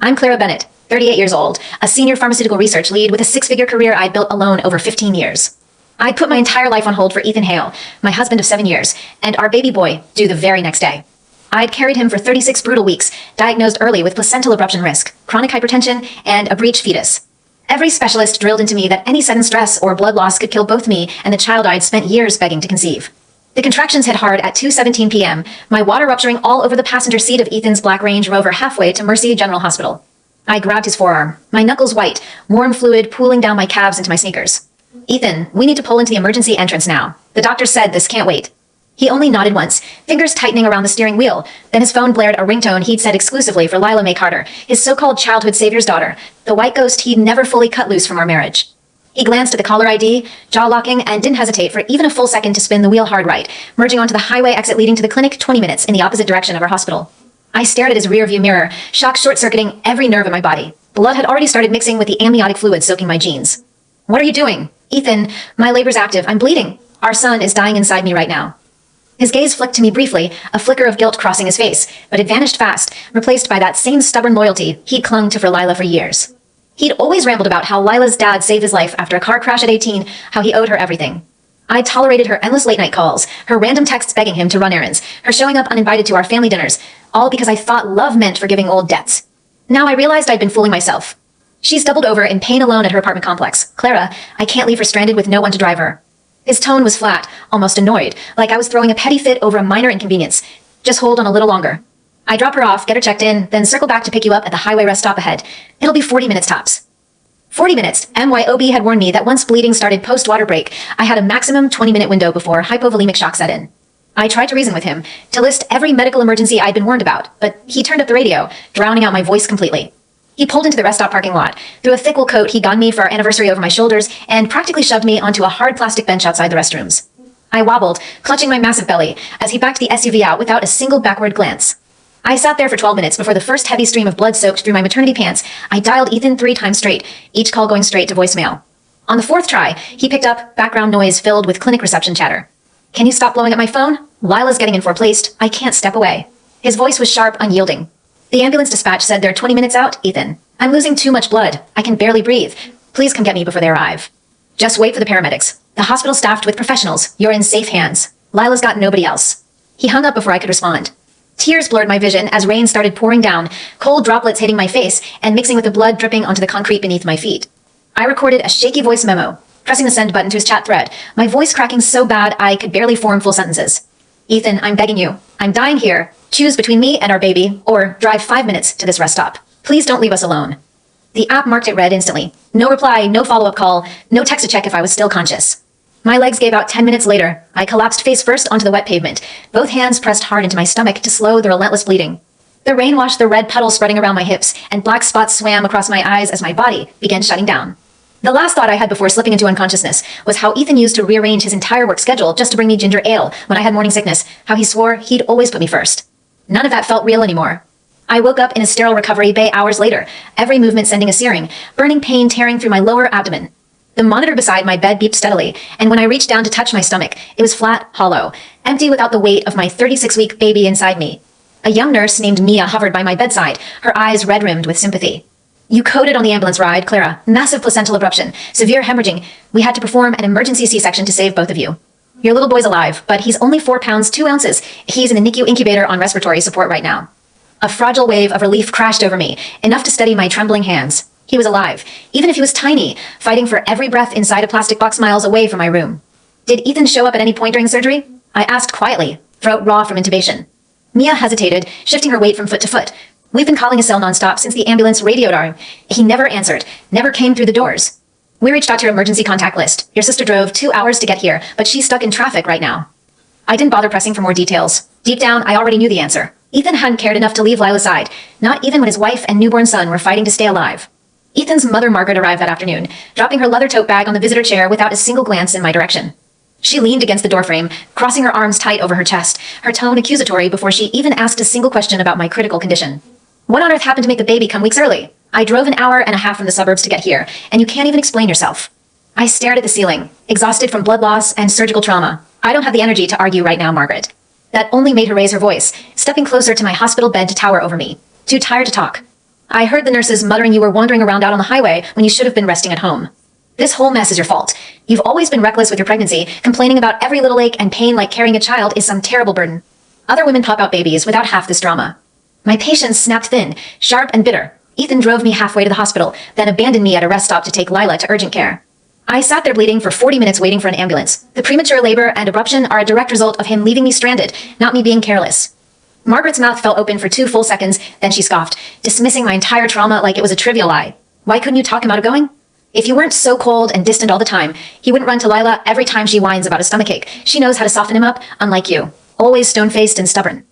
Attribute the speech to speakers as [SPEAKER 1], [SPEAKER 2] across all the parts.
[SPEAKER 1] I'm Clara Bennett, 38 years old, a senior pharmaceutical research lead with a six-figure career I'd built alone over 15 years. I'd put my entire life on hold for Ethan Hale, my husband of 7 years, and our baby boy due the very next day. I'd carried him for 36 brutal weeks, diagnosed early with placental abruption risk, chronic hypertension, and a breech fetus. Every specialist drilled into me that any sudden stress or blood loss could kill both me and the child I'd spent years begging to conceive. The contractions hit hard at 2:17 p.m., my water rupturing all over the passenger seat of Ethan's Black Range Rover halfway to Mercy General Hospital. I grabbed his forearm, my knuckles white, warm fluid pooling down my calves into my sneakers. Ethan, we need to pull into the emergency entrance now. The doctor said this can't wait. He only nodded once, fingers tightening around the steering wheel. Then his phone blared a ringtone he'd set exclusively for Lila Mae Carter, his so-called childhood savior's daughter, the white ghost he'd never fully cut loose from our marriage. He glanced at the caller ID, jaw-locking, and didn't hesitate for even a full second to spin the wheel hard right, merging onto the highway exit leading to the clinic 20 minutes in the opposite direction of our hospital. I stared at his rear-view mirror, shock short-circuiting every nerve in my body. Blood had already started mixing with the amniotic fluid soaking my jeans. What are you doing? Ethan, my labor's active. I'm bleeding. Our son is dying inside me right now. His gaze flicked to me briefly, a flicker of guilt crossing his face, but it vanished fast, replaced by that same stubborn loyalty he'd clung to for Lila for years. He'd always rambled about how Lila's dad saved his life after a car crash at 18, how he owed her everything. I tolerated her endless late-night calls, her random texts begging him to run errands, her showing up uninvited to our family dinners, all because I thought love meant forgiving old debts. Now I realized I'd been fooling myself. She's doubled over in pain alone at her apartment complex. Clara, I can't leave her stranded with no one to drive her. His tone was flat, almost annoyed, like I was throwing a petty fit over a minor inconvenience. Just hold on a little longer. I drop her off, get her checked in, then circle back to pick you up at the highway rest stop ahead. It'll be 40 minutes tops. 40 minutes. MYOB had warned me that once bleeding started post-water break, I had a maximum 20-minute window before hypovolemic shock set in. I tried to reason with him, to list every medical emergency I'd been warned about, but he turned up the radio, drowning out my voice completely. He pulled into the rest stop parking lot, threw a thick wool coat he'd gotten me for our anniversary over my shoulders, and practically shoved me onto a hard plastic bench outside the restrooms. I wobbled, clutching my massive belly, as he backed the SUV out without a single backward glance. I sat there for 12 minutes before the first heavy stream of blood soaked through my maternity pants. I dialed Ethan 3 times straight, each call going straight to voicemail. On the 4th try, he picked up background noise filled with clinic reception chatter. Can you stop blowing up my phone? Lila's getting in for placed. I can't step away. His voice was sharp, unyielding. The ambulance dispatch said they're 20 minutes out, Ethan. I'm losing too much blood. I can barely breathe. Please come get me before they arrive. Just wait for the paramedics. The hospital's staffed with professionals. You're in safe hands. Lila's got nobody else. He hung up before I could respond. Tears blurred my vision as rain started pouring down, cold droplets hitting my face and mixing with the blood dripping onto the concrete beneath my feet. I recorded a shaky voice memo, pressing the send button to his chat thread, my voice cracking so bad I could barely form full sentences. Ethan, I'm begging you. I'm dying here. Choose between me and our baby, or drive 5 minutes to this rest stop. Please don't leave us alone. The app marked it red instantly. No reply, no follow-up call, no text to check if I was still conscious. My legs gave out 10 minutes later. I collapsed face first onto the wet pavement, both hands pressed hard into my stomach to slow the relentless bleeding. The rain washed the red puddle spreading around my hips, and black spots swam across my eyes as my body began shutting down. The last thought I had before slipping into unconsciousness was how Ethan used to rearrange his entire work schedule just to bring me ginger ale when I had morning sickness, how he swore he'd always put me first. None of that felt real anymore. I woke up in a sterile recovery bay hours later, every movement sending a searing, burning pain tearing through my lower abdomen. The monitor beside my bed beeped steadily, and when I reached down to touch my stomach, it was flat, hollow, empty without the weight of my 36-week baby inside me. A young nurse named Mia hovered by my bedside, her eyes red-rimmed with sympathy. You coded on the ambulance ride, Clara. Massive placental abruption, severe hemorrhaging. We had to perform an emergency C-section to save both of you. Your little boy's alive, but he's only 4 pounds 2 ounces. He's in the NICU incubator on respiratory support right now. A fragile wave of relief crashed over me, enough to steady my trembling hands. He was alive, even if he was tiny, fighting for every breath inside a plastic box miles away from my room. Did Ethan show up at any point during surgery? I asked quietly, throat raw from intubation. Mia hesitated, shifting her weight from foot to foot. We've been calling his cell nonstop since the ambulance radioed our. He never answered, never came through the doors. We reached out to your emergency contact list. Your sister drove 2 hours to get here, but she's stuck in traffic right now. I didn't bother pressing for more details. Deep down, I already knew the answer. Ethan hadn't cared enough to leave Lila's side, not even when his wife and newborn son were fighting to stay alive. Ethan's mother, Margaret, arrived that afternoon, dropping her leather tote bag on the visitor chair without a single glance in my direction. She leaned against the doorframe, crossing her arms tight over her chest, her tone accusatory before she even asked a single question about my critical condition. What on earth happened to make the baby come weeks early? I drove an hour and a half from the suburbs to get here, and you can't even explain yourself. I stared at the ceiling, exhausted from blood loss and surgical trauma. I don't have the energy to argue right now, Margaret. That only made her raise her voice, stepping closer to my hospital bed to tower over me. Too tired to talk. I heard the nurses muttering you were wandering around out on the highway when you should have been resting at home. This whole mess is your fault. You've always been reckless with your pregnancy, complaining about every little ache and pain like carrying a child is some terrible burden. Other women pop out babies without half this drama. My patience snapped thin, sharp and bitter. Ethan drove me halfway to the hospital, then abandoned me at a rest stop to take Lila to urgent care. I sat there bleeding for 40 minutes waiting for an ambulance. The premature labor and abruption are a direct result of him leaving me stranded, not me being careless. Margaret's mouth fell open for 2 full seconds, then she scoffed, dismissing my entire trauma like it was a trivial lie. Why couldn't you talk him out of going? If you weren't so cold and distant all the time, he wouldn't run to Lila every time she whines about a stomachache. She knows how to soften him up, unlike you. Always stone-faced and stubborn.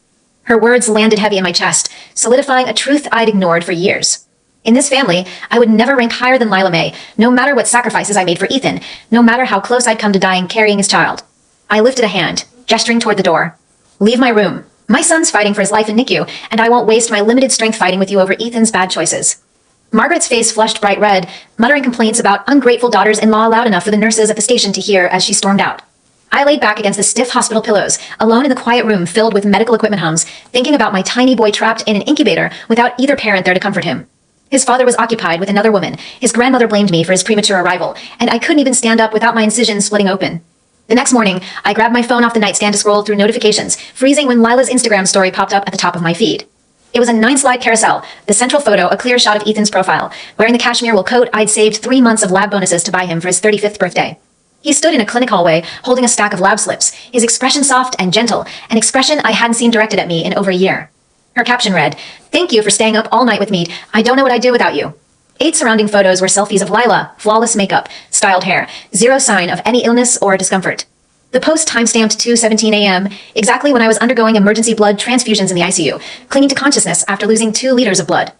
[SPEAKER 1] Her words landed heavy in my chest, solidifying a truth I'd ignored for years. In this family, I would never rank higher than Lila May, no matter what sacrifices I made for Ethan, no matter how close I'd come to dying carrying his child. I lifted a hand, gesturing toward the door. Leave my room. My son's fighting for his life in NICU, and I won't waste my limited strength fighting with you over Ethan's bad choices. Margaret's face flushed bright red, muttering complaints about ungrateful daughters-in-law loud enough for the nurses at the station to hear as she stormed out. I laid back against the stiff hospital pillows, alone in the quiet room filled with medical equipment hums, thinking about my tiny boy trapped in an incubator without either parent there to comfort him. His father was occupied with another woman, his grandmother blamed me for his premature arrival, and I couldn't even stand up without my incisions splitting open. The next morning, I grabbed my phone off the nightstand to scroll through notifications, freezing when Lila's Instagram story popped up at the top of my feed. It was a 9-slide carousel, the central photo a clear shot of Ethan's profile, wearing the cashmere wool coat I'd saved 3 months of lab bonuses to buy him for his 35th birthday. He stood in a clinic hallway, holding a stack of lab slips, his expression soft and gentle, an expression I hadn't seen directed at me in over a year. Her caption read, "Thank you for staying up all night with me. I don't know what I'd do without you." 8 surrounding photos were selfies of Lila, flawless makeup, styled hair, zero sign of any illness or discomfort. The post timestamped 2:17 a.m., exactly when I was undergoing emergency blood transfusions in the ICU, clinging to consciousness after losing 2 liters of blood.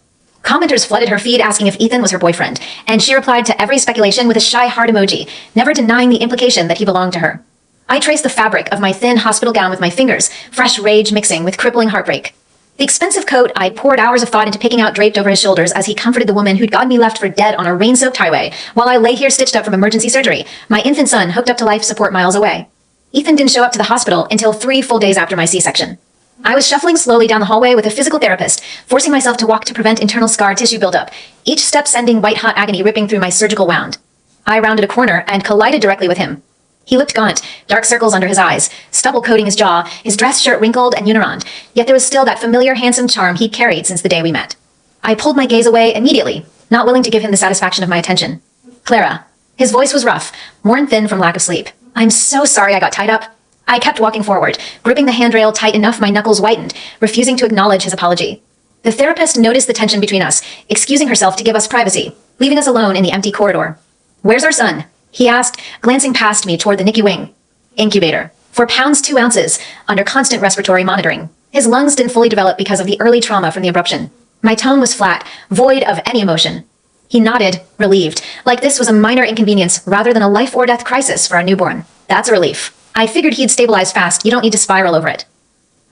[SPEAKER 1] Commenters flooded her feed asking if Ethan was her boyfriend, and she replied to every speculation with a shy heart emoji, never denying the implication that he belonged to her. I traced the fabric of my thin hospital gown with my fingers, fresh rage mixing with crippling heartbreak. The expensive coat I'd poured hours of thought into picking out draped over his shoulders as he comforted the woman who'd gotten me left for dead on a rain-soaked highway, while I lay here stitched up from emergency surgery, my infant son hooked up to life support miles away. Ethan didn't show up to the hospital until 3 full days after my C-section. I was shuffling slowly down the hallway with a physical therapist, forcing myself to walk to prevent internal scar tissue buildup, each step sending white-hot agony ripping through my surgical wound. I rounded a corner and collided directly with him. He looked gaunt, dark circles under his eyes, stubble coating his jaw, his dress shirt wrinkled and unirond, yet there was still that familiar handsome charm he'd carried since the day we met. I pulled my gaze away immediately, not willing to give him the satisfaction of my attention. "Clara." His voice was rough, worn thin from lack of sleep. "I'm so sorry I got tied up." I kept walking forward, gripping the handrail tight enough my knuckles whitened, refusing to acknowledge his apology. The therapist noticed the tension between us, excusing herself to give us privacy, leaving us alone in the empty corridor. "Where's our son?" he asked, glancing past me toward the NICU wing. "Incubator. 4 pounds 2 ounces, under constant respiratory monitoring. His lungs didn't fully develop because of the early trauma from the abruption." My tone was flat, void of any emotion. He nodded, relieved, like this was a minor inconvenience rather than a life-or-death crisis for our newborn. "That's a relief. I figured he'd stabilize fast. You don't need to spiral over it."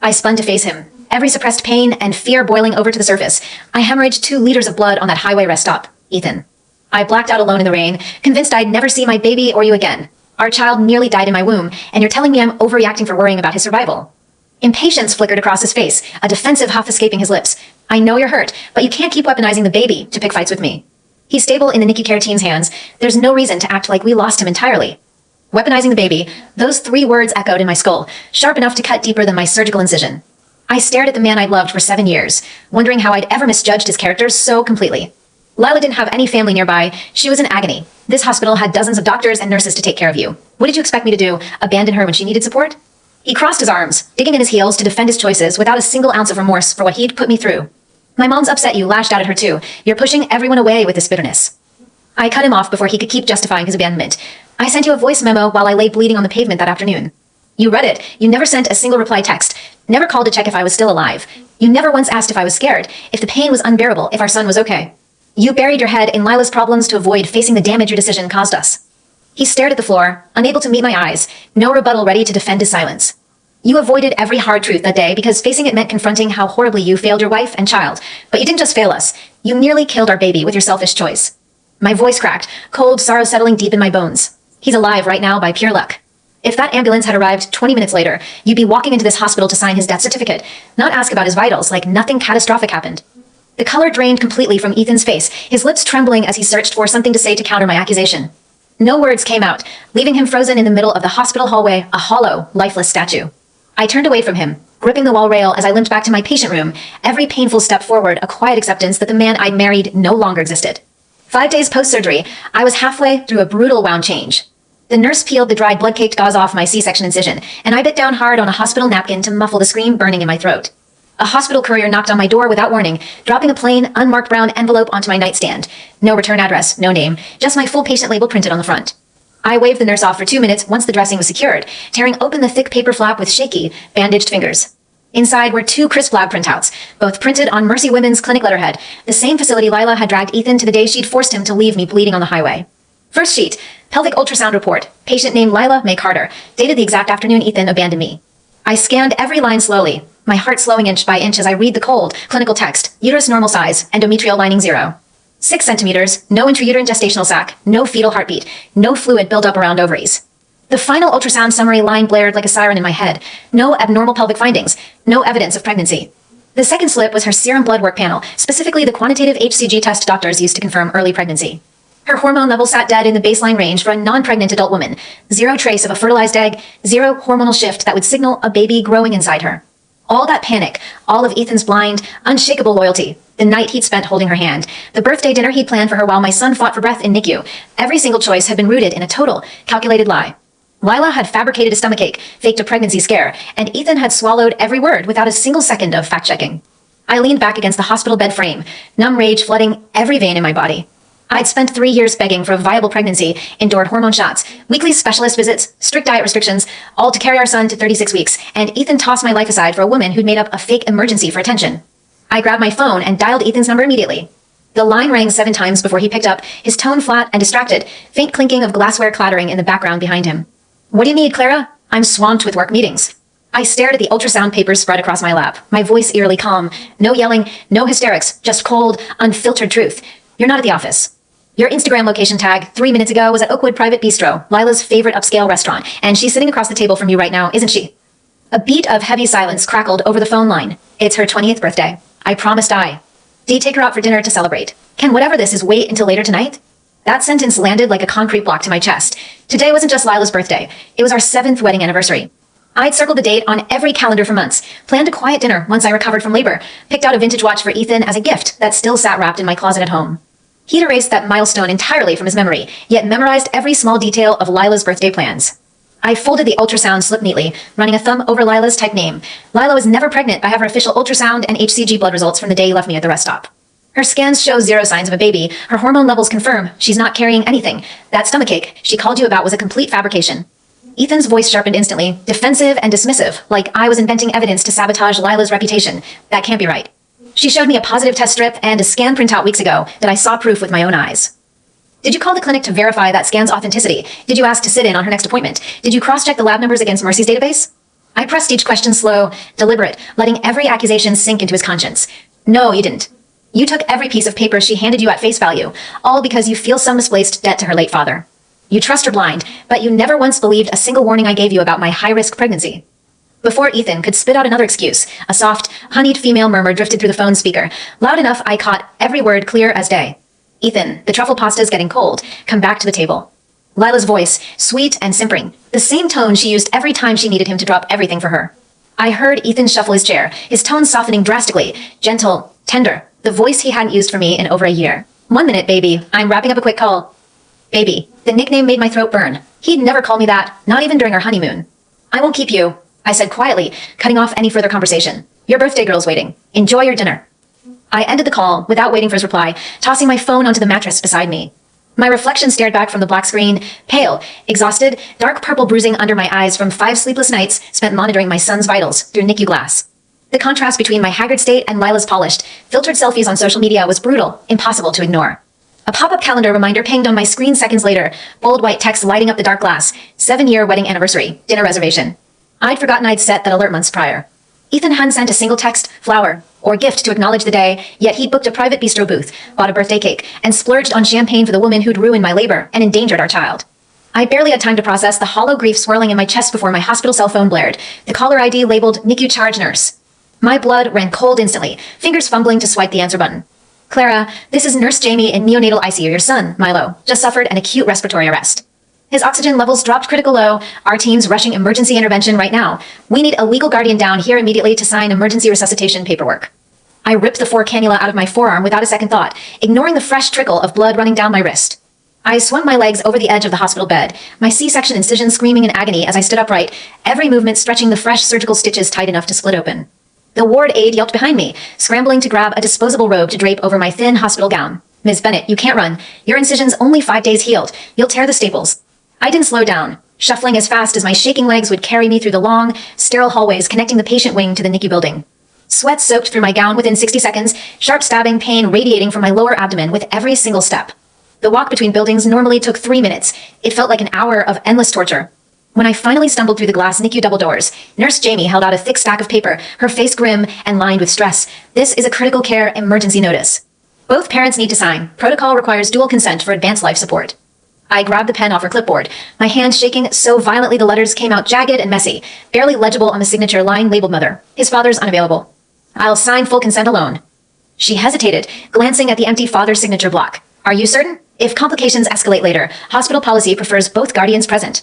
[SPEAKER 1] I spun to face him, every suppressed pain and fear boiling over to the surface. I hemorrhaged 2 liters of blood on that highway rest stop. "Ethan." I blacked out alone in the rain, convinced I'd never see my baby or you again. "Our child nearly died in my womb, and you're telling me I'm overreacting for worrying about his survival." Impatience flickered across his face, a defensive huff escaping his lips. "I know you're hurt, but you can't keep weaponizing the baby to pick fights with me. He's stable in the NICU care team's hands. There's no reason to act like we lost him entirely." Weaponizing the baby, those 3 words echoed in my skull, sharp enough to cut deeper than my surgical incision. I stared at the man I'd loved for 7 years, wondering how I'd ever misjudged his character so completely. Lila didn't have any family nearby. She was in agony. This hospital had dozens of doctors and nurses to take care of you. What did you expect me to do, abandon her when she needed support? He crossed his arms, digging in his heels to defend his choices without a single ounce of remorse for what he'd put me through. "My mom's upset you," lashed out at her too. "You're pushing everyone away with this bitterness." I cut him off before he could keep justifying his abandonment. "I sent you a voice memo while I lay bleeding on the pavement that afternoon. You read it. You never sent a single reply text, never called to check if I was still alive. You never once asked if I was scared, if the pain was unbearable, if our son was okay. You buried your head in Lila's problems to avoid facing the damage your decision caused us." He stared at the floor, unable to meet my eyes, no rebuttal ready to defend his silence. "You avoided every hard truth that day because facing it meant confronting how horribly you failed your wife and child. But you didn't just fail us. You nearly killed our baby with your selfish choice." My voice cracked, cold sorrow settling deep in my bones. He's alive right now by pure luck. If that ambulance had arrived 20 minutes later, you'd be walking into this hospital to sign his death certificate, not ask about his vitals like nothing catastrophic happened. The color drained completely from Ethan's face, his lips trembling as he searched for something to say to counter my accusation. No words came out, leaving him frozen in the middle of the hospital hallway, a hollow, lifeless statue. I turned away from him, gripping the wall rail as I limped back to my patient room, every painful step forward a quiet acceptance that the man I'd married no longer existed. 5 days post-surgery, I was halfway through a brutal wound change. The nurse peeled the dried blood-caked gauze off my C-section incision, and I bit down hard on a hospital napkin to muffle the scream burning in my throat. A hospital courier knocked on my door without warning, dropping a plain, unmarked brown envelope onto my nightstand. No return address, no name, just my full patient label printed on the front. I waved the nurse off for 2 minutes once the dressing was secured, tearing open the thick paper flap with shaky, bandaged fingers. Inside were 2 crisp lab printouts, both printed on Mercy Women's clinic letterhead, the same facility Lila had dragged Ethan to the day she'd forced him to leave me bleeding on the highway. First sheet, pelvic ultrasound report, patient named Lila May Carter, dated the exact afternoon Ethan abandoned me. I scanned every line slowly, my heart slowing inch by inch as I read the cold, clinical text, uterus normal size, endometrial lining 0. 6 centimeters, no intrauterine gestational sac, no fetal heartbeat, no fluid buildup around ovaries. The final ultrasound summary line blared like a siren in my head. No abnormal pelvic findings, no evidence of pregnancy. The second slip was her serum blood work panel, specifically the quantitative HCG test doctors used to confirm early pregnancy. Her hormone level sat dead in the baseline range for a non-pregnant adult woman. 0 trace of a fertilized egg, 0 hormonal shift that would signal a baby growing inside her. All that panic, all of Ethan's blind, unshakable loyalty, the night he'd spent holding her hand, the birthday dinner he'd planned for her while my son fought for breath in NICU, every single choice had been rooted in a total, calculated lie. Lila had fabricated a stomachache, faked a pregnancy scare, and Ethan had swallowed every word without a single second of fact-checking. I leaned back against the hospital bed frame, numb rage flooding every vein in my body. I'd spent 3 years begging for a viable pregnancy, endured hormone shots, weekly specialist visits, strict diet restrictions, all to carry our son to 36 weeks, and Ethan tossed my life aside for a woman who'd made up a fake emergency for attention. I grabbed my phone and dialed Ethan's number immediately. The line rang 7 times before he picked up, his tone flat and distracted, faint clinking of glassware clattering in the background behind him. What do you need, Clara? I'm swamped with work meetings. I stared at the ultrasound papers spread across my lap, my voice eerily calm. No yelling, no hysterics, just cold, unfiltered truth. You're not at the office. Your Instagram location tag 3 minutes ago was at Oakwood Private Bistro, Lila's favorite upscale restaurant, and she's sitting across the table from you right now, isn't she? A beat of heavy silence crackled over the phone line. It's her 20th birthday. I promised I. Do you take her out for dinner to celebrate? Can whatever this is wait until later tonight? That sentence landed like a concrete block to my chest. Today wasn't just Lila's birthday. It was our 7th wedding anniversary. I'd circled the date on every calendar for months, planned a quiet dinner once I recovered from labor, picked out a vintage watch for Ethan as a gift that still sat wrapped in my closet at home. He'd erased that milestone entirely from his memory, yet memorized every small detail of Lila's birthday plans. I folded the ultrasound slip neatly, running a thumb over Lila's type name. Lila was never pregnant. I have her official ultrasound and HCG blood results from the day you left me at the rest stop. Her scans show 0 signs of a baby. Her hormone levels confirm she's not carrying anything. That stomachache she called you about was a complete fabrication. Ethan's voice sharpened instantly, defensive and dismissive, like I was inventing evidence to sabotage Lila's reputation. That can't be right. She showed me a positive test strip and a scan printout weeks ago that I saw proof with my own eyes. Did you call the clinic to verify that scan's authenticity? Did you ask to sit in on her next appointment? Did you cross-check the lab numbers against Mercy's database? I pressed each question slow, deliberate, letting every accusation sink into his conscience. No, you didn't. You took every piece of paper she handed you at face value, all because you feel some misplaced debt to her late father. You trust her blind, but you never once believed a single warning I gave you about my high-risk pregnancy. Before Ethan could spit out another excuse, a soft, honeyed female murmur drifted through the phone speaker, loud enough I caught every word clear as day. Ethan, the truffle pasta's getting cold. Come back to the table. Lila's voice, sweet and simpering, the same tone she used every time she needed him to drop everything for her. I heard Ethan shuffle his chair, his tone softening drastically, gentle, tender, the voice he hadn't used for me in over a year. 1 minute, baby. I'm wrapping up a quick call. Baby. The nickname made my throat burn. He'd never called me that, not even during our honeymoon. I won't keep you, I said quietly, cutting off any further conversation. Your birthday girl's waiting. Enjoy your dinner. I ended the call without waiting for his reply, tossing my phone onto the mattress beside me. My reflection stared back from the black screen, pale, exhausted, dark purple bruising under my eyes from 5 sleepless nights spent monitoring my son's vitals through NICU glass. The contrast between my haggard state and Lila's polished, filtered selfies on social media was brutal, impossible to ignore. A pop-up calendar reminder pinged on my screen seconds later, bold white text lighting up the dark glass, 7-year wedding anniversary, dinner reservation. I'd forgotten I'd set that alert months prior. Ethan hadn't sent a single text, flower, or gift to acknowledge the day, yet he'd booked a private bistro booth, bought a birthday cake, and splurged on champagne for the woman who'd ruined my labor and endangered our child. I barely had time to process the hollow grief swirling in my chest before my hospital cell phone blared, the caller ID labeled NICU charge nurse. My blood ran cold instantly, fingers fumbling to swipe the answer button. Clara, this is Nurse Jamie in neonatal ICU. Your son, Milo, just suffered an acute respiratory arrest. His oxygen levels dropped critical low. Our team's rushing emergency intervention right now. We need a legal guardian down here immediately to sign emergency resuscitation paperwork. I ripped the 4 cannula out of my forearm without a second thought, ignoring the fresh trickle of blood running down my wrist. I swung my legs over the edge of the hospital bed, my C-section incision screaming in agony as I stood upright, every movement stretching the fresh surgical stitches tight enough to split open. The ward aide yelped behind me, scrambling to grab a disposable robe to drape over my thin hospital gown. Ms. Bennett, you can't run. Your incision's only 5 days healed. You'll tear the staples. I didn't slow down, shuffling as fast as my shaking legs would carry me through the long, sterile hallways connecting the patient wing to the NICU building. Sweat soaked through my gown within 60 seconds, sharp stabbing pain radiating from my lower abdomen with every single step. The walk between buildings normally took 3 minutes. It felt like an hour of endless torture. When I finally stumbled through the glass NICU double doors, Nurse Jamie held out a thick stack of paper, her face grim and lined with stress. This is a critical care emergency notice. Both parents need to sign. Protocol requires dual consent for advanced life support. I grabbed the pen off her clipboard, my hand shaking so violently the letters came out jagged and messy, barely legible on the signature line labeled Mother. His father's unavailable. I'll sign full consent alone. She hesitated, glancing at the empty father's signature block. Are you certain? If complications escalate later, hospital policy prefers both guardians present.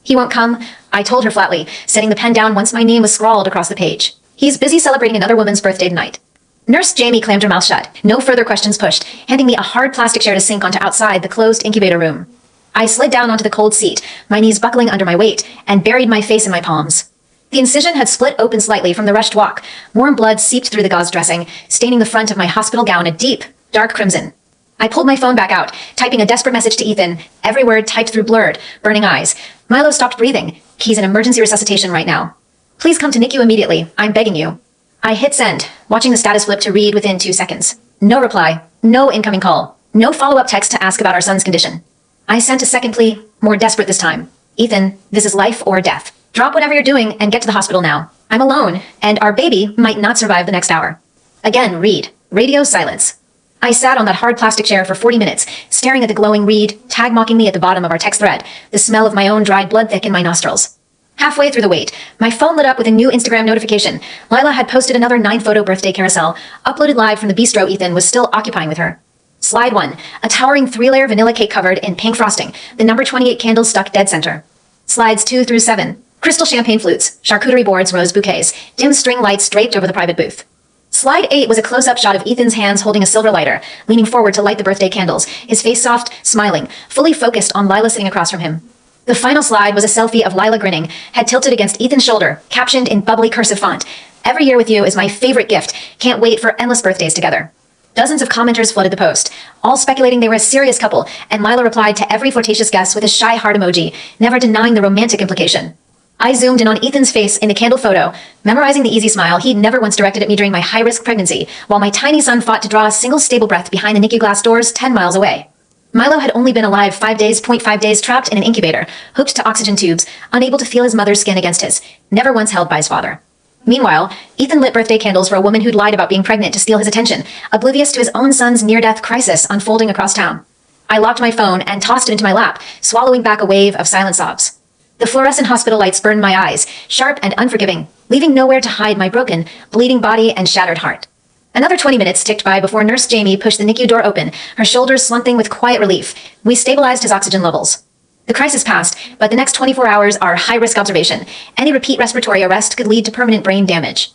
[SPEAKER 1] He won't come, I told her flatly, setting the pen down once my name was scrawled across the page. He's busy celebrating another woman's birthday tonight. Nurse Jamie clammed her mouth shut, no further questions pushed, handing me a hard plastic chair to sink onto outside the closed incubator room. I slid down onto the cold seat, my knees buckling under my weight, and buried my face in my palms. The incision had split open slightly from the rushed walk. Warm blood seeped through the gauze dressing, staining the front of my hospital gown a deep, dark crimson. I pulled my phone back out, typing a desperate message to Ethan, every word typed through blurred, burning eyes. Milo stopped breathing. He's in emergency resuscitation right now. Please come to NICU immediately. I'm begging you. I hit send, watching the status flip to read within 2 seconds. No reply. No incoming call. No follow-up text to ask about our son's condition. I sent a second plea, more desperate this time. Ethan, this is life or death. Drop whatever you're doing and get to the hospital now. I'm alone, and our baby might not survive the next hour. Again, read. Radio silence. I sat on that hard plastic chair for 40 minutes, staring at the glowing read, tag mocking me at the bottom of our text thread, the smell of my own dried blood thick in my nostrils. Halfway through the wait, my phone lit up with a new Instagram notification. Lila had posted another 9-photo birthday carousel, uploaded live from the bistro Ethan was still occupying with her. Slide 1, a towering 3-layer vanilla cake covered in pink frosting, the number 28 candles stuck dead center. Slides 2 through 7, crystal champagne flutes, charcuterie boards, rose bouquets, dim string lights draped over the private booth. Slide 8 was a close-up shot of Ethan's hands holding a silver lighter, leaning forward to light the birthday candles, his face soft, smiling, fully focused on Lila sitting across from him. The final slide was a selfie of Lila grinning, head tilted against Ethan's shoulder, captioned in bubbly cursive font. Every year with you is my favorite gift. Can't wait for endless birthdays together. Dozens of commenters flooded the post, all speculating they were a serious couple, and Lila replied to every flirtatious guess with a shy heart emoji, never denying the romantic implication. I zoomed in on Ethan's face in the candle photo, memorizing the easy smile he'd never once directed at me during my high-risk pregnancy, while my tiny son fought to draw a single stable breath behind the NICU glass doors 10 miles away. Milo had only been alive 5 days, 0.5 days trapped in an incubator, hooked to oxygen tubes, unable to feel his mother's skin against his, never once held by his father. Meanwhile, Ethan lit birthday candles for a woman who'd lied about being pregnant to steal his attention, oblivious to his own son's near-death crisis unfolding across town. I locked my phone and tossed it into my lap, swallowing back a wave of silent sobs. The fluorescent hospital lights burned my eyes, sharp and unforgiving, leaving nowhere to hide my broken, bleeding body and shattered heart. Another 20 minutes ticked by before Nurse Jamie pushed the NICU door open, her shoulders slumping with quiet relief. We stabilized his oxygen levels. The crisis passed, but the next 24 hours are high-risk observation. Any repeat respiratory arrest could lead to permanent brain damage.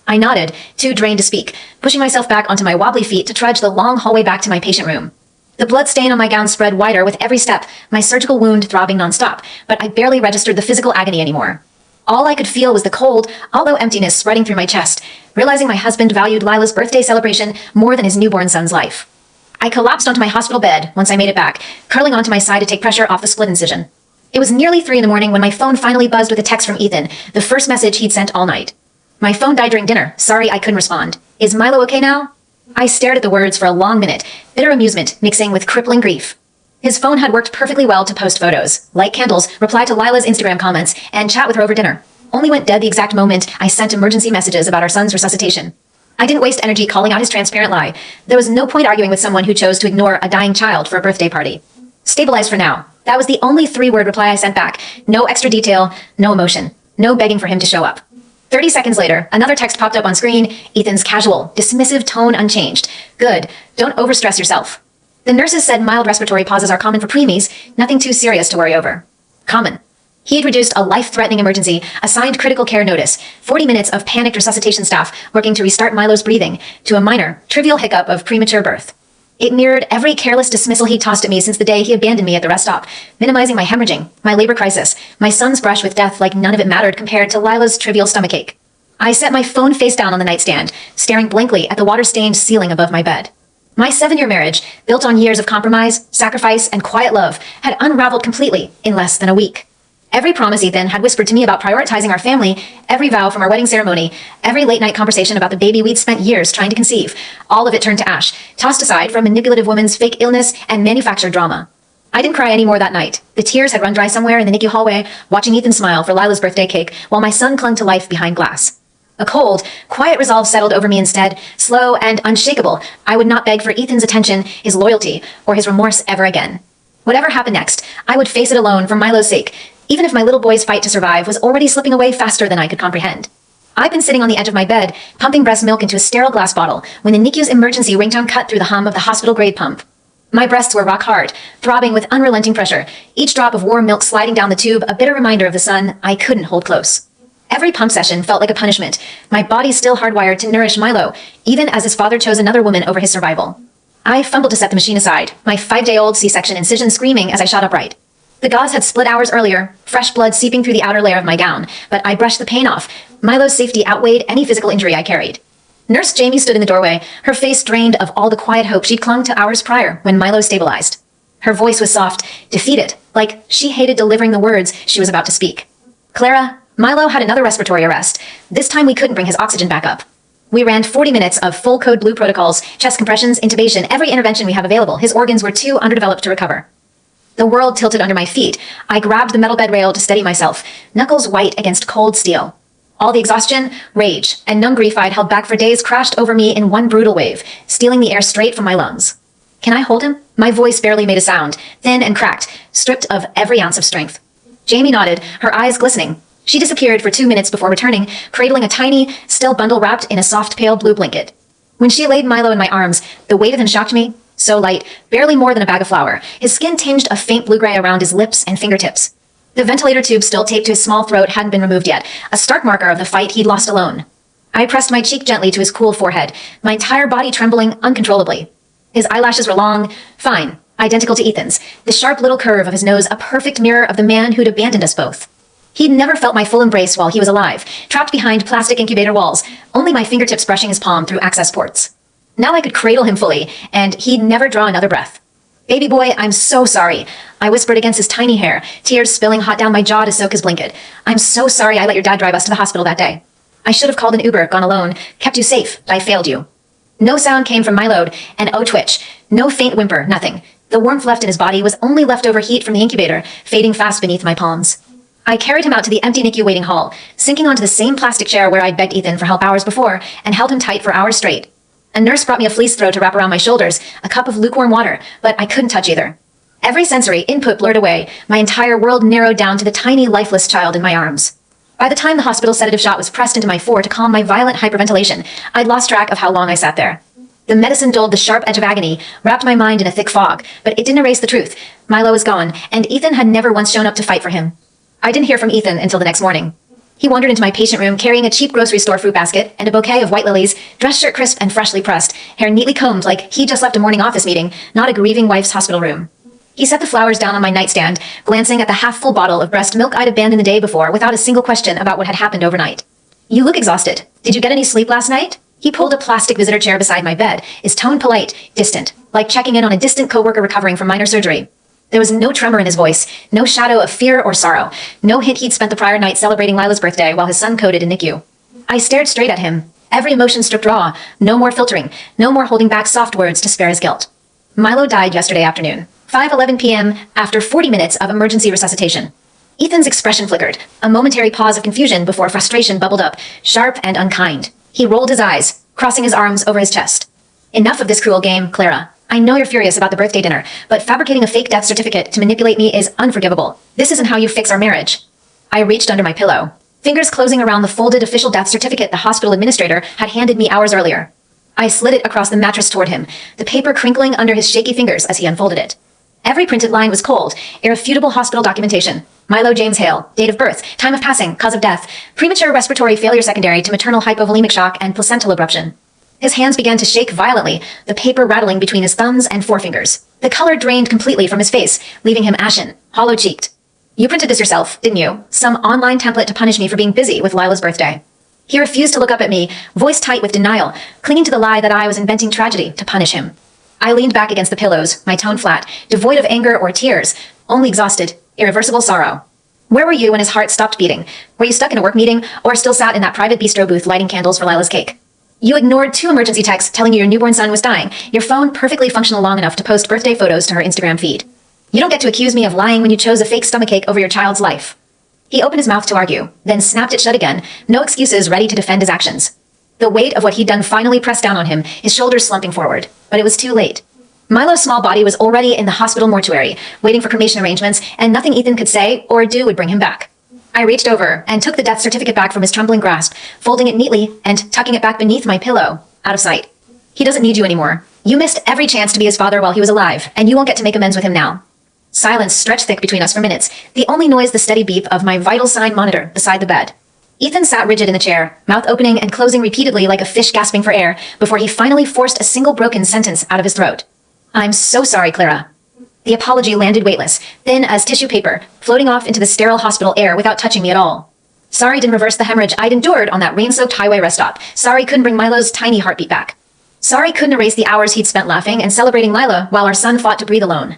[SPEAKER 1] I nodded, too drained to speak, pushing myself back onto my wobbly feet to trudge the long hallway back to my patient room. The blood stain on my gown spread wider with every step, my surgical wound throbbing nonstop, but I barely registered the physical agony anymore. All I could feel was the cold, although emptiness spreading through my chest, realizing my husband valued Lila's birthday celebration more than his newborn son's life. I collapsed onto my hospital bed once I made it back, curling onto my side to take pressure off the split incision. It was nearly 3 a.m. when my phone finally buzzed with a text from Ethan, the first message he'd sent all night. My phone died during dinner. Sorry I couldn't respond. Is Milo okay now? I stared at the words for a long minute, bitter amusement mixing with crippling grief. His phone had worked perfectly well to post photos, light candles, reply to Lila's Instagram comments, and chat with her over dinner. Only went dead the exact moment I sent emergency messages about our son's resuscitation. I didn't waste energy calling out his transparent lie. There was no point arguing with someone who chose to ignore a dying child for a birthday party. Stabilize for now. That was the only 3-word reply I sent back. No extra detail, no emotion, no begging for him to show up. 30 seconds later, another text popped up on screen, Ethan's casual, dismissive tone unchanged. Good. Don't overstress yourself. The nurses said mild respiratory pauses are common for preemies, nothing too serious to worry over. Common. He had reduced a life-threatening emergency, assigned critical care notice, 40 minutes of panicked resuscitation staff working to restart Milo's breathing, to a minor, trivial hiccup of premature birth. It mirrored every careless dismissal he'd tossed at me since the day he abandoned me at the rest stop, minimizing my hemorrhaging, my labor crisis, my son's brush with death like none of it mattered compared to Lila's trivial stomachache. I set my phone face down on the nightstand, staring blankly at the water-stained ceiling above my bed. My 7-year marriage, built on years of compromise, sacrifice, and quiet love, had unraveled completely in less than a week. Every promise Ethan had whispered to me about prioritizing our family, every vow from our wedding ceremony, every late-night conversation about the baby we'd spent years trying to conceive, all of it turned to ash, tossed aside for a manipulative woman's fake illness and manufactured drama. I didn't cry anymore that night. The tears had run dry somewhere in the NICU hallway, watching Ethan smile for Lila's birthday cake, while my son clung to life behind glass. A cold, quiet resolve settled over me instead, slow and unshakable. I would not beg for Ethan's attention, his loyalty, or his remorse ever again. Whatever happened next, I would face it alone for Milo's sake, even if my little boy's fight to survive was already slipping away faster than I could comprehend. I'd been sitting on the edge of my bed, pumping breast milk into a sterile glass bottle, when the NICU's emergency ringtone cut through the hum of the hospital-grade pump. My breasts were rock hard, throbbing with unrelenting pressure, each drop of warm milk sliding down the tube a bitter reminder of the son I couldn't hold close. Every pump session felt like a punishment, my body still hardwired to nourish Milo, even as his father chose another woman over his survival. I fumbled to set the machine aside, my 5-day-old C-section incision screaming as I shot upright. The gauze had split hours earlier, fresh blood seeping through the outer layer of my gown, but I brushed the pain off. Milo's safety outweighed any physical injury I carried. Nurse Jamie stood in the doorway, her face drained of all the quiet hope she'd clung to hours prior when Milo stabilized. Her voice was soft, defeated, like she hated delivering the words she was about to speak. Clara, Milo had another respiratory arrest. This time we couldn't bring his oxygen back up. We ran 40 minutes of full code blue protocols, chest compressions, intubation, every intervention we have available. His organs were too underdeveloped to recover. The world tilted under my feet. I grabbed the metal bed rail to steady myself, knuckles white against cold steel. All the exhaustion, rage, and numb grief I'd held back for days crashed over me in one brutal wave, stealing the air straight from my lungs. Can I hold him? My voice barely made a sound, thin and cracked, stripped of every ounce of strength. Jamie nodded, her eyes glistening. She disappeared for 2 minutes before returning, cradling a tiny, still bundle wrapped in a soft pale blue blanket. When she laid Milo in my arms, the weight of him shocked me. So light, barely more than a bag of flour. His skin tinged a faint blue-gray around his lips and fingertips. The ventilator tube still taped to his small throat hadn't been removed yet, a stark marker of the fight he'd lost alone. I pressed my cheek gently to his cool forehead, my entire body trembling uncontrollably. His eyelashes were long, fine, identical to Ethan's, the sharp little curve of his nose a perfect mirror of the man who'd abandoned us both. He'd never felt my full embrace while he was alive, trapped behind plastic incubator walls, only my fingertips brushing his palm through access ports. Now I could cradle him fully, and he'd never draw another breath. Baby boy, I'm so sorry. I whispered against his tiny hair, tears spilling hot down my jaw to soak his blanket. I'm so sorry I let your dad drive us to the hospital that day. I should have called an Uber, gone alone, kept you safe, but I failed you. No sound came from Milo, an O-twitch. No faint whimper, nothing. The warmth left in his body was only leftover heat from the incubator, fading fast beneath my palms. I carried him out to the empty NICU waiting hall, sinking onto the same plastic chair where I'd begged Ethan for help hours before, and held him tight for hours straight. A nurse brought me a fleece throw to wrap around my shoulders, a cup of lukewarm water, but I couldn't touch either. Every sensory input blurred away, my entire world narrowed down to the tiny, lifeless child in my arms. By the time the hospital sedative shot was pressed into my fore to calm my violent hyperventilation, I'd lost track of how long I sat there. The medicine dulled the sharp edge of agony, wrapped my mind in a thick fog, but it didn't erase the truth. Milo was gone, and Ethan had never once shown up to fight for him. I didn't hear from Ethan until the next morning. He wandered into my patient room carrying a cheap grocery store fruit basket and a bouquet of white lilies, dress shirt crisp and freshly pressed, hair neatly combed like he just left a morning office meeting, not a grieving wife's hospital room. He set the flowers down on my nightstand, glancing at the half-full bottle of breast milk I'd abandoned the day before without a single question about what had happened overnight. You look exhausted. Did you get any sleep last night? He pulled a plastic visitor chair beside my bed, his tone polite, distant, like checking in on a distant coworker recovering from minor surgery. There was no tremor in his voice, no shadow of fear or sorrow, no hint he'd spent the prior night celebrating Lila's birthday while his son coded in NICU. I stared straight at him, every emotion stripped raw, no more filtering, no more holding back soft words to spare his guilt. Milo died yesterday afternoon, 5:11 p.m., after 40 minutes of emergency resuscitation. Ethan's expression flickered, a momentary pause of confusion before frustration bubbled up, sharp and unkind. He rolled his eyes, crossing his arms over his chest. Enough of this cruel game, Clara. I know you're furious about the birthday dinner, but fabricating a fake death certificate to manipulate me is unforgivable. This isn't how you fix our marriage. I reached under my pillow. fingers closing around the folded official death certificate the hospital administrator had handed me hours earlier. I slid it across the mattress toward him, the paper crinkling under his shaky fingers as he unfolded it. Every printed line was cold, irrefutable hospital documentation. Milo James Hale, date of birth, time of passing, cause of death, premature respiratory failure secondary to maternal hypovolemic shock and placental abruption. His hands began to shake violently, the paper rattling between his thumbs and forefingers. The color drained completely from his face, leaving him ashen, hollow-cheeked. You printed this yourself, didn't you? Some online template to punish me for being busy with Lila's birthday. He refused to look up at me, voice tight with denial, clinging to the lie that I was inventing tragedy to punish him. I leaned back against the pillows, my tone flat, devoid of anger or tears, only exhausted, irreversible sorrow. Where were you when his heart stopped beating? Were you stuck in a work meeting, or still sat in that private bistro booth lighting candles for Lila's cake? You ignored 2 emergency texts telling you your newborn son was dying, your phone perfectly functional long enough to post birthday photos to her Instagram feed. You don't get to accuse me of lying when you chose a fake stomachache over your child's life. He opened his mouth to argue, then snapped it shut again, no excuses, ready to defend his actions. The weight of what he'd done finally pressed down on him, his shoulders slumping forward. But it was too late. Milo's small body was already in the hospital mortuary, waiting for cremation arrangements, and nothing Ethan could say or do would bring him back. I reached over and took the death certificate back from his trembling grasp, folding it neatly and tucking it back beneath my pillow, out of sight. He doesn't need you anymore. You missed every chance to be his father while he was alive, and you won't get to make amends with him now. Silence stretched thick between us for minutes, the only noise the steady beep of my vital sign monitor beside the bed. Ethan sat rigid in the chair, mouth opening and closing repeatedly like a fish gasping for air, before he finally forced a single broken sentence out of his throat. I'm so sorry, Clara. The apology landed weightless, thin as tissue paper, floating off into the sterile hospital air without touching me at all. Sorry didn't reverse the hemorrhage I'd endured on that rain-soaked highway rest stop. Sorry couldn't bring Milo's tiny heartbeat back. Sorry couldn't erase the hours he'd spent laughing and celebrating Lila while our son fought to breathe alone.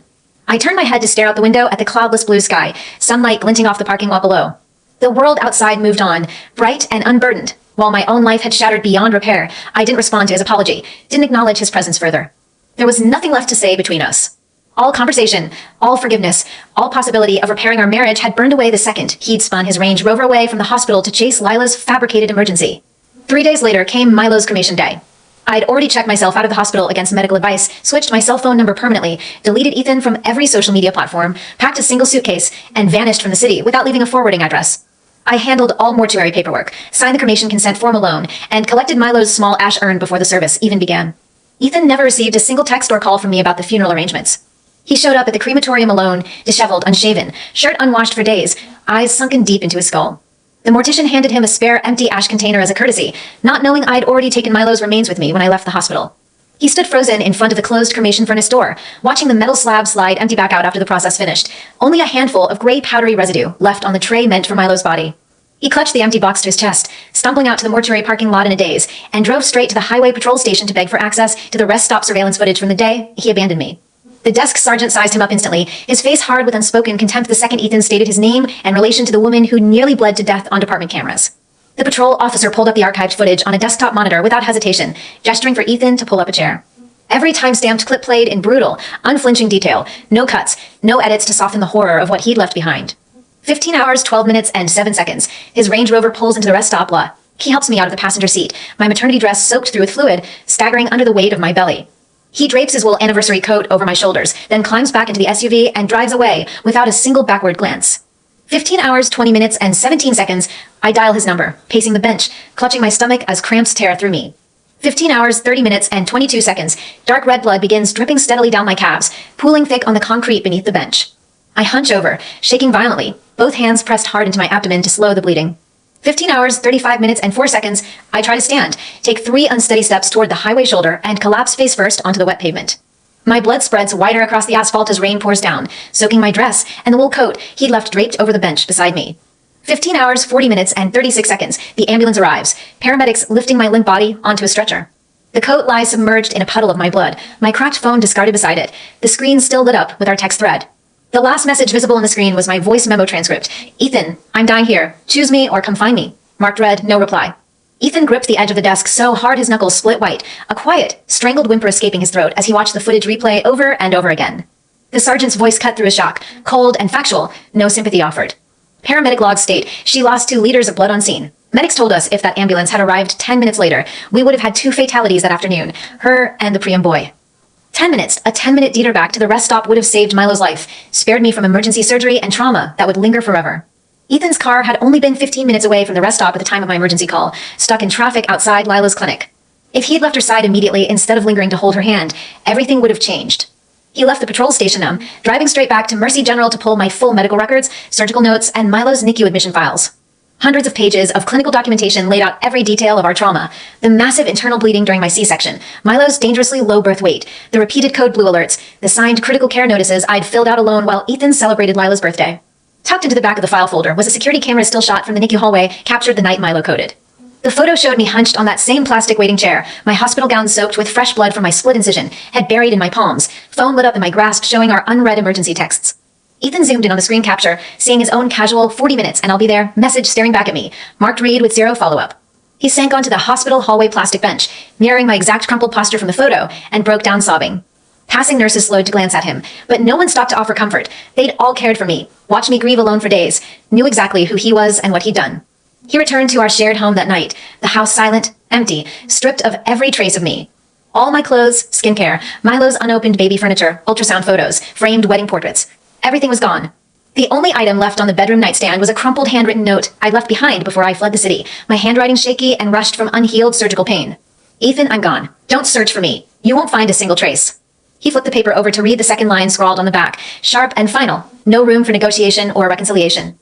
[SPEAKER 1] I turned my head to stare out the window at the cloudless blue sky, sunlight glinting off the parking lot below. The world outside moved on, bright and unburdened. While my own life had shattered beyond repair, I didn't respond to his apology, didn't acknowledge his presence further. There was nothing left to say between us. All conversation, all forgiveness, all possibility of repairing our marriage had burned away the second he'd spun his Range Rover away from the hospital to chase Lila's fabricated emergency. 3 days later came Milo's cremation day. I'd already checked myself out of the hospital against medical advice, switched my cell phone number permanently, deleted Ethan from every social media platform, packed a single suitcase, and vanished from the city without leaving a forwarding address. I handled all mortuary paperwork, signed the cremation consent form alone, and collected Milo's small ash urn before the service even began. Ethan never received a single text or call from me about the funeral arrangements. He showed up at the crematorium alone, disheveled, unshaven, shirt unwashed for days, eyes sunken deep into his skull. The mortician handed him a spare empty ash container as a courtesy, not knowing I'd already taken Milo's remains with me when I left the hospital. He stood frozen in front of the closed cremation furnace door, watching the metal slab slide empty back out after the process finished, only a handful of gray powdery residue left on the tray meant for Milo's body. He clutched the empty box to his chest, stumbling out to the mortuary parking lot in a daze, and drove straight to the highway patrol station to beg for access to the rest stop surveillance footage from the day he abandoned me. The desk sergeant sized him up instantly, his face hard with unspoken contempt the second Ethan stated his name and relation to the woman who nearly bled to death on department cameras. The patrol officer pulled up the archived footage on a desktop monitor without hesitation, gesturing for Ethan to pull up a chair. Every time-stamped clip played in brutal, unflinching detail, no cuts, no edits to soften the horror of what he'd left behind. 15 hours, 12 minutes, and 7 seconds. His Range Rover pulls into the rest stop lot. He helps me out of the passenger seat, my maternity dress soaked through with fluid, staggering under the weight of my belly. He drapes his wool anniversary coat over my shoulders, then climbs back into the SUV and drives away without a single backward glance. 15 hours, 20 minutes, and 17 seconds, I dial his number, pacing the bench, clutching my stomach as cramps tear through me. 15 hours, 30 minutes, and 22 seconds, dark red blood begins dripping steadily down my calves, pooling thick on the concrete beneath the bench. I hunch over, shaking violently, both hands pressed hard into my abdomen to slow the bleeding. 15 hours, 35 minutes, and 4 seconds, I try to stand, take 3 unsteady steps toward the highway shoulder, and collapse face first onto the wet pavement. My blood spreads wider across the asphalt as rain pours down, soaking my dress and the wool coat he'd left draped over the bench beside me. 15 hours, 40 minutes, and 36 seconds, the ambulance arrives, paramedics lifting my limp body onto a stretcher. The coat lies submerged in a puddle of my blood, my cracked phone discarded beside it, the screen still lit up with our text thread. The last message visible on the screen was my voice memo transcript. Ethan, I'm dying here. Choose me or come find me. Marked red, no reply. Ethan gripped the edge of the desk so hard his knuckles split white, a quiet, strangled whimper escaping his throat as he watched the footage replay over and over again. The sergeant's voice cut through a shock, cold and factual, no sympathy offered. Paramedic logs state she lost 2 liters of blood on scene. Medics told us if that ambulance had arrived 10 minutes later, we would have had 2 fatalities that afternoon, her and the Priam boy. 10 minutes, a 10-minute Dieter back to the rest stop would have saved Milo's life, spared me from emergency surgery and trauma that would linger forever. Ethan's car had only been 15 minutes away from the rest stop at the time of my emergency call, stuck in traffic outside Lila's clinic. If he'd left her side immediately instead of lingering to hold her hand, everything would have changed. He left the patrol station, driving straight back to Mercy General to pull my full medical records, surgical notes, and Milo's NICU admission files. Hundreds of pages of clinical documentation laid out every detail of our trauma, the massive internal bleeding during my C-section, Milo's dangerously low birth weight, the repeated code blue alerts, the signed critical care notices I'd filled out alone while Ethan celebrated Lila's birthday. Tucked into the back of the file folder was a security camera still shot from the NICU hallway captured the night Milo coded. The photo showed me hunched on that same plastic waiting chair, my hospital gown soaked with fresh blood from my split incision, head buried in my palms, phone lit up in my grasp showing our unread emergency texts. Ethan zoomed in on the screen capture, seeing his own casual 40 minutes and I'll be there message staring back at me, marked read with 0 follow-up. He sank onto the hospital hallway plastic bench, mirroring my exact crumpled posture from the photo, and broke down sobbing. Passing nurses slowed to glance at him, but no one stopped to offer comfort. They'd all cared for me, watched me grieve alone for days, knew exactly who he was and what he'd done. He returned to our shared home that night, the house silent, empty, stripped of every trace of me. All my clothes, skincare, Milo's unopened baby furniture, ultrasound photos, framed wedding portraits. Everything was gone. The only item left on the bedroom nightstand was a crumpled handwritten note I'd left behind before I fled the city, my handwriting shaky and rushed from unhealed surgical pain. Ethan, I'm gone. Don't search for me. You won't find a single trace. He flipped the paper over to read the second line scrawled on the back, sharp and final, no room for negotiation or reconciliation.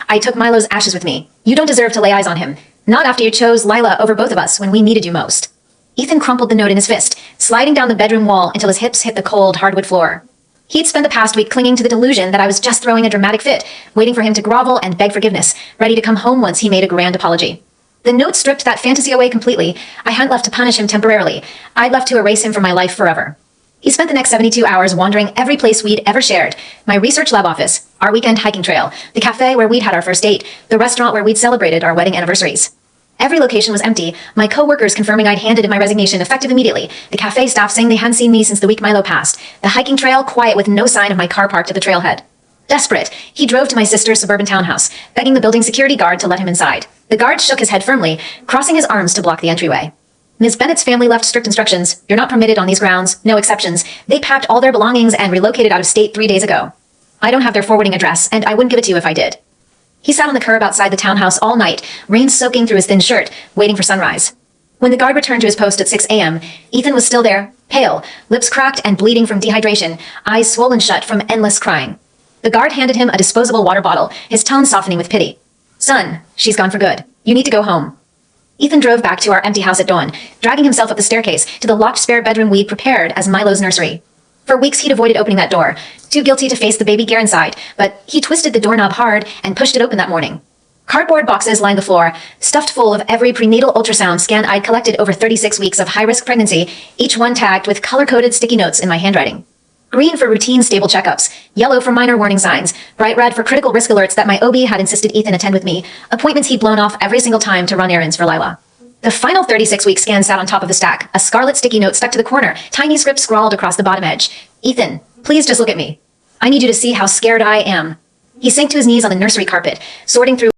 [SPEAKER 1] I took Milo's ashes with me. You don't deserve to lay eyes on him. Not after you chose Lila over both of us when we needed you most. Ethan crumpled the note in his fist, sliding down the bedroom wall until his hips hit the cold hardwood floor. He'd spent the past week clinging to the delusion that I was just throwing a dramatic fit, waiting for him to grovel and beg forgiveness, ready to come home once he made a grand apology. The note stripped that fantasy away completely. I hadn't left to punish him temporarily. I'd left to erase him from my life forever. He spent the next 72 hours wandering every place we'd ever shared. My research lab office, our weekend hiking trail, the cafe where we'd had our first date, the restaurant where we'd celebrated our wedding anniversaries. Every location was empty, my co-workers confirming I'd handed in my resignation effective immediately, the cafe staff saying they hadn't seen me since the week Milo passed, the hiking trail quiet with no sign of my car parked at the trailhead. Desperate, he drove to my sister's suburban townhouse, begging the building security guard to let him inside. The guard shook his head firmly, crossing his arms to block the entryway. Ms. Bennett's family left strict instructions. You're not permitted on these grounds, no exceptions. They packed all their belongings and relocated out of state 3 days ago. I don't have their forwarding address, and I wouldn't give it to you if I did. He sat on the curb outside the townhouse all night, rain soaking through his thin shirt, waiting for sunrise. When the guard returned to his post at 6 a.m., Ethan was still there, pale, lips cracked and bleeding from dehydration, eyes swollen shut from endless crying. The guard handed him a disposable water bottle, his tone softening with pity. Son, she's gone for good. You need to go home. Ethan drove back to our empty house at dawn, dragging himself up the staircase to the locked spare bedroom we'd prepared as Milo's nursery. For weeks he'd avoided opening that door, too guilty to face the baby gear inside, but he twisted the doorknob hard and pushed it open that morning. Cardboard boxes lined the floor, stuffed full of every prenatal ultrasound scan I'd collected over 36 weeks of high-risk pregnancy, each one tagged with color-coded sticky notes in my handwriting. Green for routine stable checkups, yellow for minor warning signs, bright red for critical risk alerts that my OB had insisted Ethan attend with me, appointments he'd blown off every single time to run errands for Lila. The final 36-week scan sat on top of the stack, a scarlet sticky note stuck to the corner, tiny script scrawled across the bottom edge. Ethan, please just look at me. I need you to see how scared I am. He sank to his knees on the nursery carpet, sorting through